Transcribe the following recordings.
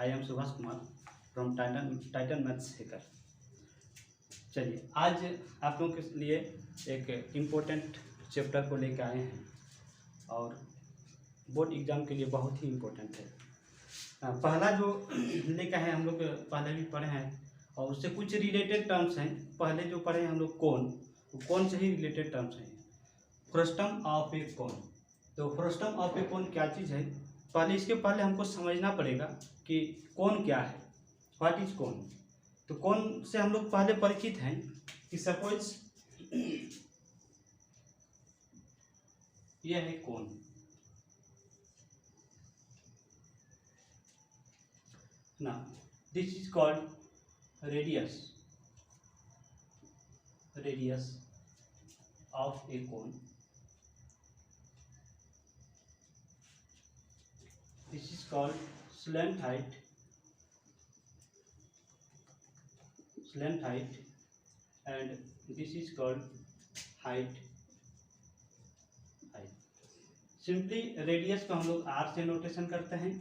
I am Subhash Kumar from Titan maths hacker. चलिए आज आप लोगों के लिए एक इम्पोर्टेंट चैप्टर को लेकर आए हैं और बोर्ड एग्ज़ाम के लिए बहुत ही इम्पोर्टेंट है। पहला जो लेकर है हम लोग पहले भी पढ़े हैं और उससे कुछ रिलेटेड टर्म्स हैं। पहले जो पढ़े हम लोग कौन से ही रिलेटेड टर्म्स हैं। फ्रस्टम ऑफ ए कौन, तो फ्रस्टम ऑफ ए कौन क्या चीज़ है, पहले इसके पहले हमको समझना पड़ेगा कि कौन क्या है, व्हाट इज कौन। तो कौन से हम लोग पहले परिचित हैं कि सपोज यह है कौन। ना this is called radius of a cone. This is called slant height and this is called height। Simply radius को हम लोग r से नोटेशन करते हैं,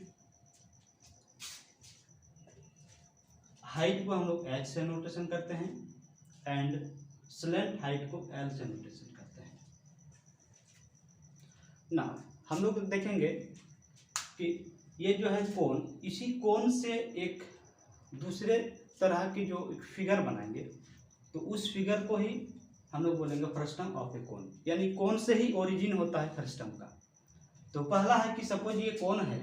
हाइट को हम लोग h से नोटेशन करते हैं एंड स्लैंट हाइट को l से नोटेशन करते हैं। ना हम लोग देखेंगे कि ये जो है कोन, इसी कोन से एक दूसरे तरह की जो फिगर बनाएंगे तो उस फिगर को ही हम लोग बोलेंगे फ्रस्टम ऑफ ए कोन, यानी कोन से ही ओरिजिन होता है फ्रस्टम का। तो पहला है कि सपोज ये कोन है,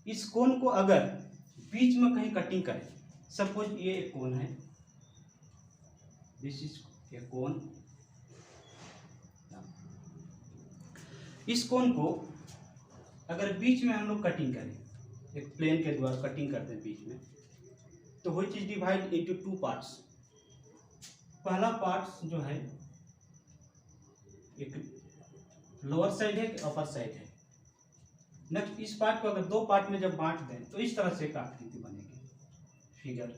इस कोन को अगर बीच में कहीं कटिंग करें, सपोज ये एक कोन है, दिस इज ए कोन। इस कोन को अगर बीच में हम लोग कटिंग करें, एक प्लेन के द्वारा कटिंग करते हैं बीच में, तो वो चीज डिवाइड इनटू टू पार्ट्स। पहला पार्ट्स जो है एक लोअर साइड है, अपर साइड है। नेक्स्ट इस पार्ट को अगर दो पार्ट में जब बांट दें तो इस तरह से एक आकृति बनेगी फिगर।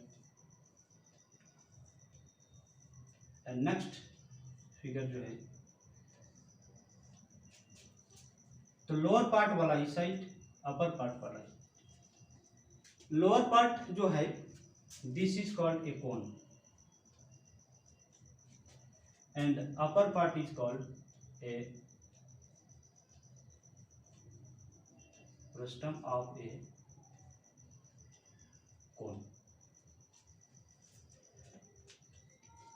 एंड नेक्स्ट फिगर जो है तो लोअर पार्ट वाला इस साइड, अपर पार्ट वाला है। लोअर पार्ट जो है this is called a cone and upper part is called a frustum of a cone.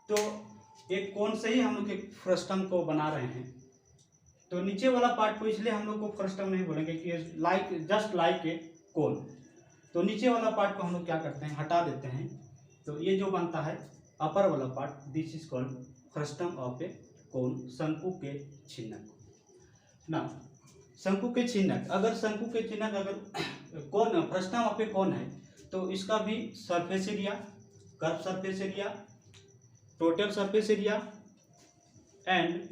तो एक कोन से ही हम लोग एक फ्रस्टम को बना रहे हैं, तो नीचे वाला पार्ट को इसलिए हम लोग को फ्रस्टम नहीं बोलेंगे कि जस्ट लाइक ए कोन। तो नीचे वाला पार्ट को हम लोग क्या करते हैं, हटा देते हैं। तो ये जो बनता है अपर वाला part, this is called frustum of a cone, शंकु के छिन्नक। ना शंकु के छिन्नक, अगर शंकु के छिन्नक अगर कोन फ्रस्टम ऑफ ए कोन है तो इसका भी surface area, curve surface area, total surface area and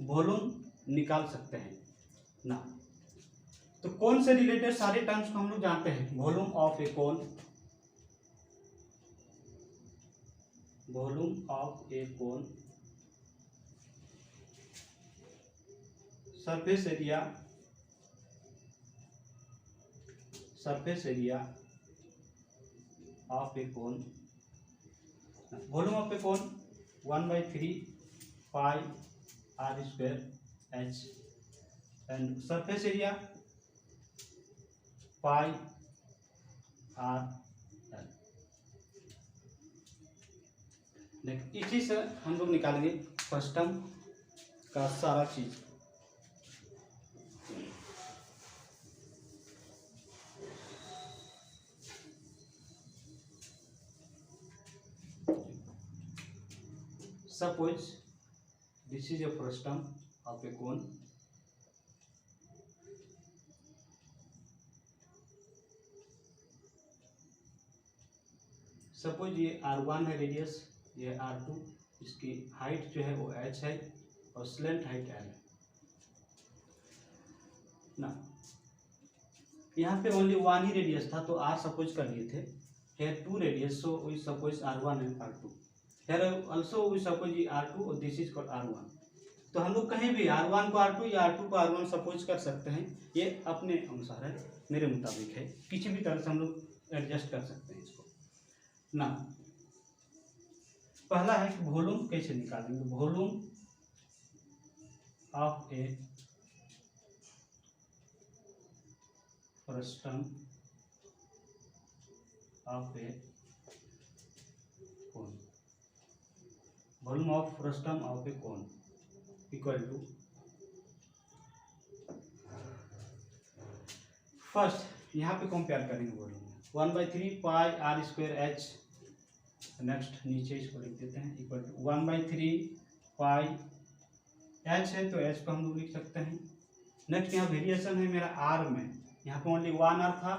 volume निकाल सकते हैं ना। तो कौन से रिलेटेड सारे टर्म्स को हम लोग जानते हैं। Volume of a cone, volume of a cone, surface area of a cone. Volume of a cone 1/3 pi R square H and surface area pi R L. इसी से हम लोग निकालेंगे फ्रस्टम का सारा चीज। Suppose this is a frustum of a cone. Suppose ये R1 है रेडियस, ये R2, इसकी हाइट जो है वो h है और स्लैंट हाइट l है ना। यहाँ पे ओनली वन ही रेडियस था तो R सपोज कर लिए थे। here 2 radius, so we suppose R1 and R2। here also we suppose R2 और this is called R1। तो हम लोग कहीं भी R1 को R2 या R2 को R1 सपोज कर सकते हैं, ये अपने अनुसार है, मेरे मुताबिक है। किसी भी तरह से हम लोग एडजस्ट कर सकते हैं इसको ना। पहला है कि वॉल्यूम कैसे निकालेंगे। Volume of a frustum of a cone, volume of frustum of a cone equal to, first यहाँ पे कंपेयर करेंगे volume 1/3 pi R square H. Next नीचे इसको लिख देते हैं इक्वल टू 1/3 पाई एच है तो एच को हम लोग लिख सकते हैं। नेक्स्ट यहाँ वेरिएशन है मेरा आर में, यहाँ पे ओनली 1 आर था,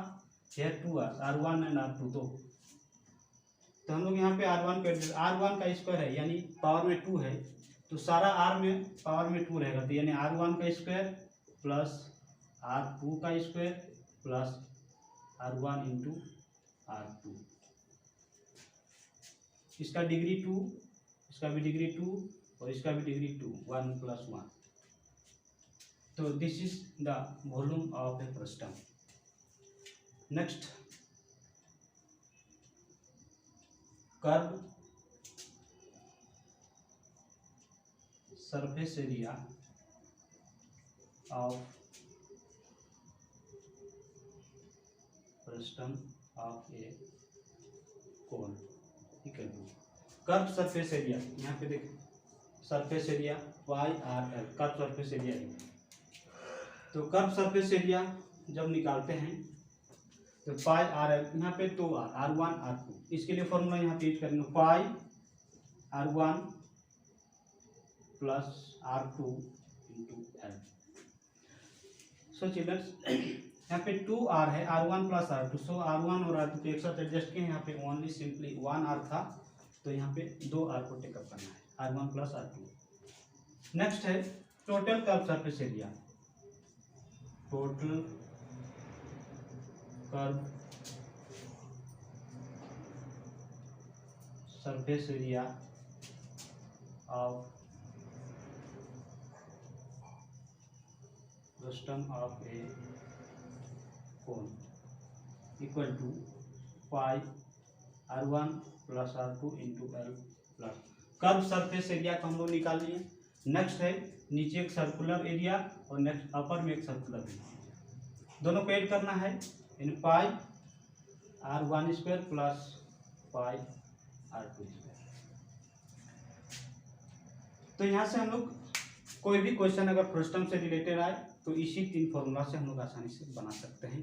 here 2 R, R1 and R2 दो, तो हम लोग यहाँ पे R1 कर देते, R1 का स्क्वायर है यानी पावर में 2 है, तो सारा R में पावर में 2 रहेगा, तो यानी R1 का स्क्वायर प्लस R2 का square plus R1 into R2, इसका डिग्री 2, इसका भी डिग्री 2 और इसका भी डिग्री 2, 1 + 1। तो this is the volume of a frustum. Next curve surface area of frustum of a cone equal to curve surface area, यहाँ पे देखिए surface area YRL, curve surface area. तो कर्व सरफेस एरिया जब निकालते हैं तो पाई RL, यहाँ पे 2 R, R1 R2, इसके लिए फॉर्मूला यहाँ पे यूज करेंगे पाई R1 plus R2 into L। सो चिल्ड्रंस यहाँ पे 2 R है, R1 प्लस R2, सो R1 और R2 को एक साथ एडजस्ट किए, यहाँ पे ओनली सिंपली 1 R था, तो यहाँ पे 2 R को टेकअप करना है, R1 प्लस R2। नेक्स्ट है total curve surface area, total curve surface area of frustum of a cone equal to pi R1 plus R2 into L plus curve surface area को हम लोग निकाल लिए। Next है नीचे एक सर्कुलर एरिया और नेक्स्ट अपर में एक सर्कुलर एरिया, दोनों को ऐड करना है इन pi R1 square plus pi R2 square. तो यहाँ से हम लोग कोई भी क्वेश्चन अगर फ्रस्टम से रिलेटेड आए तो इसी 3 फॉर्मूला से हम लोग आसानी से बना सकते हैं।